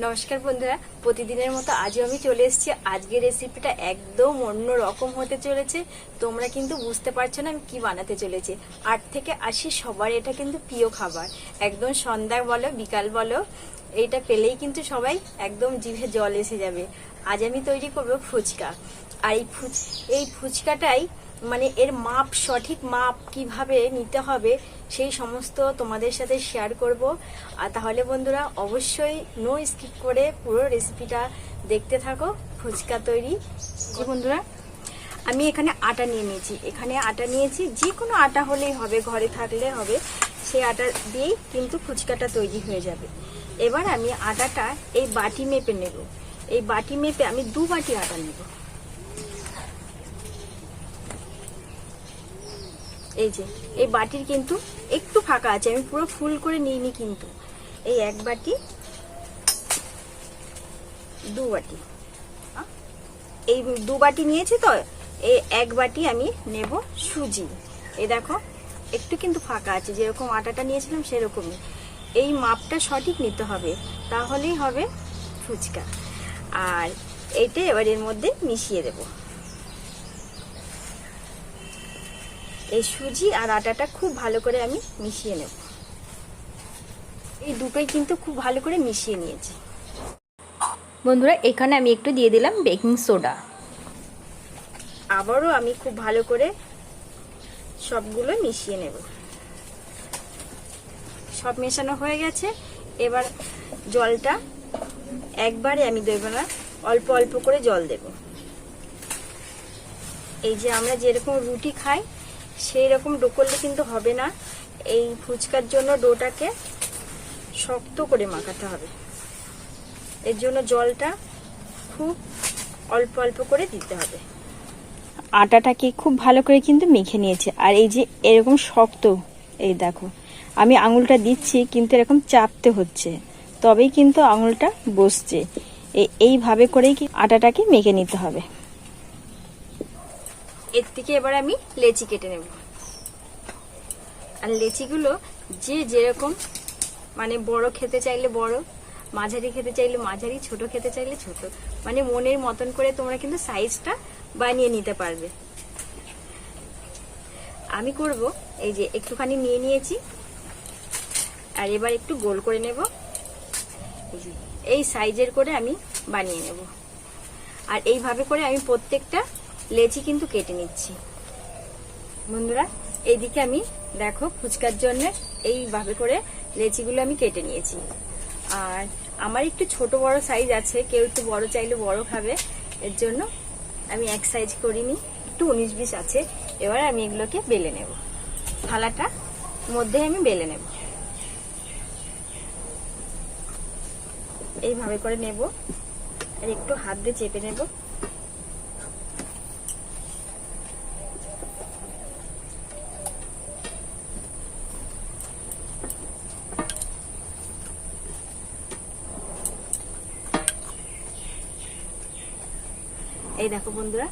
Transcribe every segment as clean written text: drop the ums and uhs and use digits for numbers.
নমস্কার বন্ধুরা, প্রতিদিনের মতো আজও আমি চলে এসেছি। আজকের রেসিপিটা একদম অন্য রকম হতে চলেছে। তোমরা কিন্তু বুঝতে পারছো না আমি কি বানাতে চলেছি। 8 থেকে 80 সবার এটা কিন্তু প্রিয় খাবার। একদম সন্ধ্যা বলো বিকাল বলো, এইটা পেলেই কিন্তু সবাই একদম জিভে জল এসে যাবে। আজ আমি তৈরি করব ফুচকা। আর এই ফুচকাটাই মানে এর মাপ, সঠিক মাপ কিভাবে নিতে হবে সেই সমস্ত তোমাদের সাথে শেয়ার করব। আর তাহলে বন্ধুরা অবশ্যই নো স্কিপ করে পুরো রেসিপিটা দেখতে থাকো। ফুচকা তৈরি যে বন্ধুরা, আমি এখানে আটা নিয়ে নিয়েছি। যে কোনো আটা হলেই হবে, ঘরে থাকলে হবে। সেই আটা দিয়েই কিন্তু ফুচকাটা তৈরি হয়ে যাবে। এবার আমি আটাটা এই বাটি মেপে নেব। এই বাটি মেপে আমি 2 বাটি আটা নেব। এই যে এই বাটির কিন্তু একটু ফাঁকা আছে, আমি পুরো ফুল করে নিইনি কিন্তু। এই 1 বাটি, 2 বাটি, এই 2 বাটি নিয়েছি তো। এই 1 বাটি আমি নেব সুজি। এই দেখো একটু কিন্তু ফাঁকা আছে, যেরকম আটাটা নিয়েছিলাম সেরকমই। এই মাপটা সঠিক নিতে হবে, তাহলেই হবে ফুচকা। আর এইটা এবার এর মধ্যে মিশিয়ে দেবো। এই সুজি আর আটাটা খুব ভালো করে আমি মিশিয়ে নেব। এই দুটোই কিন্তু খুব ভালো করে মিশিয়ে নিয়েছি বন্ধুরা। এখানে আমি একটু দিয়ে দিলাম বেকিং সোডা। আবারও আমি খুব ভালো করে সবগুলো মিশিয়ে নেব। সব মেশানো হয়ে গেছে। এবার জলটা একবারে আমি দেব না, অল্প অল্প করে জল দেব। এই যে আমরা যেরকম রুটি খাই সেই রকম ডো করলে কিন্তু হবে না। এই ফুচকার জন্য ডোটাকে শক্ত করে মাখাতে হবে। এর জন্য জলটা খুব অল্প অল্প করে দিতে হবে। আটাটাকে খুব ভালো করে কিন্তু মেখে নিয়েছে। আর এই যে এরকম শক্ত, এই দেখো আমি আঙুলটা দিচ্ছি কিন্তু এরকম চাপতে হচ্ছে, তবেই কিন্তু আঙুলটা বসছে। এইভাবে করেই কি আটাটাকে মেখে নিতে হবে। এর থেকে এবার আমি লেচি কেটে নেব। আর লেচিগুলো যে যেরকম মানে বড় খেতে চাইলে বড়, মাঝারি খেতে চাইলে মাঝারি, ছোট খেতে চাইলে ছোট, মানে মনের মতন করে তোমরা কিন্তু সাইজটা বানিয়ে নিতে পারবে। আমি করব এই যে একটুখানি নিয়ে নিয়েছি, আর এবার একটু গোল করে নেব। এই সাইজের করে আমি বানিয়ে নেব। আর এইভাবে করে আমি প্রত্যেকটা লেচি কিন্তু কেটে নিচ্ছি বন্ধুরা। এইদিকে আমি দেখো ফুচকার জন্য এইভাবে করে লেচিগুলো আমি কেটে নিয়েছি। আর আমার একটু ছোট বড় সাইজ আছে, কেউ একটু বড় চাইলে বড় খাবে, এর জন্য আমি এক সাইজ করিনি, একটু 19-20 আছে। এবার আমি এগুলোকে বেলে নেব। থালাটা মধ্যে আমি বেলে নেব, এইভাবে করে নেব। আর একটু হাত দিয়ে চেপে নেব। এই দেখো বন্ধুরা,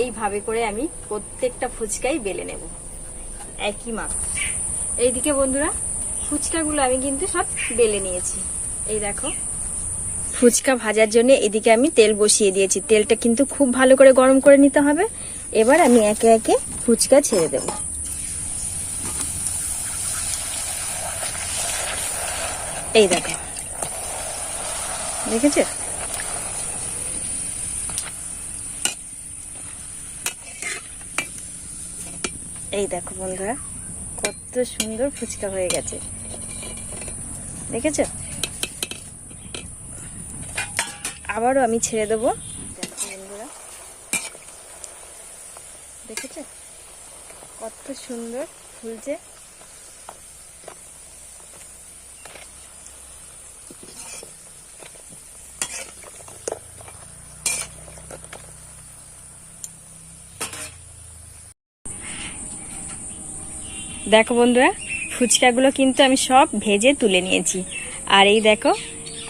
এইভাবে করে আমি প্রত্যেকটা ফুচকাই বেলে নেব একই মাপ। এইদিকে বন্ধুরা ফুচকাগুলো আমি কিন্তু সব বেলে নিয়েছি। এই দেখো ফুচকা ভাজার জন্য এদিকে আমি তেল বসিয়ে দিয়েছি। তেলটা কিন্তু খুব ভালো করে গরম করে নিতে হবে। এবার আমি একে একে ফুচকা ছেড়ে দেব। এই দেখো, দেখেছো? এই দেখো বন্ধুরা কত সুন্দর ফুচকা হয়ে গেছে, দেখেছো? আবারও আমি ছেড়ে দেবো। দেখো বন্ধুরা, দেখেছো কত সুন্দর ফুলছে। দেখো বন্ধুরা ফুচকাগুলো কিন্তু আমি সব ভেজে তুলে নিয়েছি। আর এই দেখো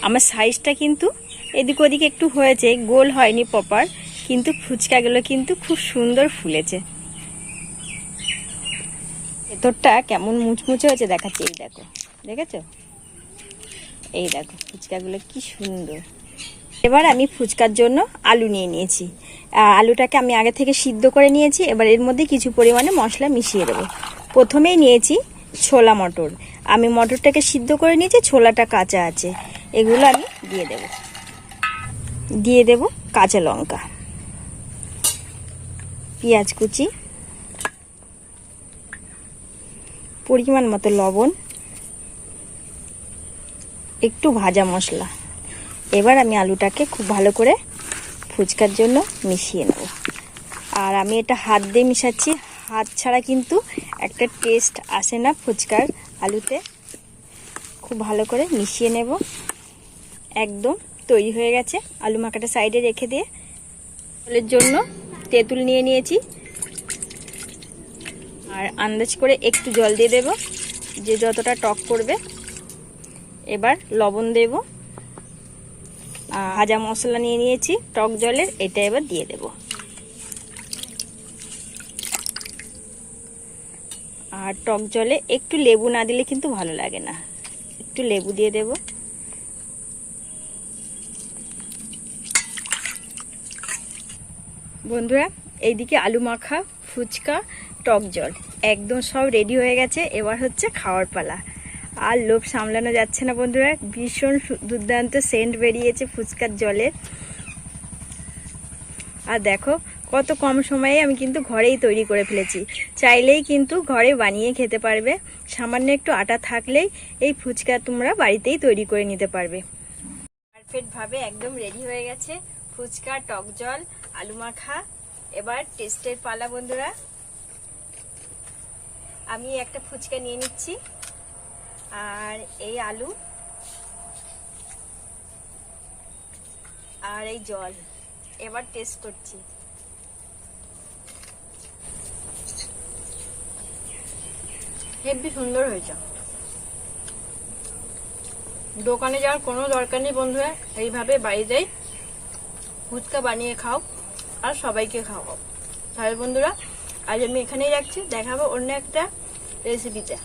আমার সাইজটা কিন্তু এদিক ওদিকে একটু হয়েছে, গোল হয়নি প্রপার, কিন্তু ফুচকাগুলো কিন্তু খুব সুন্দর ফুলেছে। ভেতরটা কেমন মুচমুচে হয়েছে দেখাচ্ছি। এই দেখো, দেখেছো? এই দেখো ফুচকাগুলো কি সুন্দর। এবার আমি ফুচকার জন্য আলু নিয়ে নিয়েছি। আলুটাকে আমি আগে থেকে সিদ্ধ করে নিয়েছি। এবার এর মধ্যে কিছু পরিমাণে মশলা মিশিয়ে দেবো। প্রথমেই নিয়েছি ছোলা মটর। আমি মটরটাকে সিদ্ধ করে নিয়েছি, ছোলাটা কাঁচা আছে। এগুলো আমি দিয়ে দেব কাঁচা লঙ্কা, পেঁয়াজ কুচি, পরিমাণ মতো লবণ, একটু ভাজা মশলা। এবার আমি আলুটাকে খুব ভালো করে ফুচকার জন্য মিশিয়ে নেব। আর আমি এটা হাত দিয়ে মিশাচ্ছি, হাত ছাড়া কিন্তু একটা টেস্ট আসে না ফুচকার আলুতে। খুব ভালো করে মিশিয়ে নেব। একদম তৈরি হয়ে গেছে। আলু মাখাটা সাইডে রেখে দিয়ে জলের জন্য তেঁতুল নিয়ে নিয়েছি। আর আন্দাজ করে একটু জল দিয়ে দেব, যে যতটা টক করবে। এবার লবণ দেব, ভাজা মশলা নিয়ে নিয়েছি টক জলের, এটা এবার দিয়ে দেব। আর টক জলে একটু লেবু না দিলে কিন্তু ভালো লাগে না, একটু লেবু দিয়ে দেব। বন্ধুরা, এইদিকে আলু মাখা, ফুচকা, টক জল একদম সব রেডি হয়ে গেছে। এবার হচ্ছে খাওয়ার পালা। আর লোভ সামলানো যাচ্ছে না বন্ধুরা, ভীষণ দুর্দান্ত সেন্ট বেরিয়েছে ফুচকার জলের। আর দেখো কত কম সময়ে আমি কিন্তু ঘরেই তৈরি করে ফেলেছি। চাইলেই কিন্তু ঘরে বানিয়ে খেতে পারবে। সামান্য একটু আটা থাকলেই এই ফুচকা তোমরা বাড়িতেই তৈরি করে নিতে পারবে। পারফেক্ট ভাবে একদম রেডি হয়ে গেছে ফুচকা, টক জল, আলু মাখা। এবার টেস্টের পালা বন্ধুরা। আমি একটা ফুচকা নিয়ে নিচ্ছি, আর এই আলু আর এই জল। এবার টেস্ট করছি। হেব্বি সুন্দর হয়েছে। দোকানে যাওয়ার কোনো দরকার নেই বন্ধুরা, এইভাবে বাড়িতেই ফুচকা বানিয়ে খাও আর সবাইকে খাওয়াও। তাহলে বন্ধুরা আজ আমি এখানেই রাখছি, দেখাবো অন্য একটা রেসিপিতে।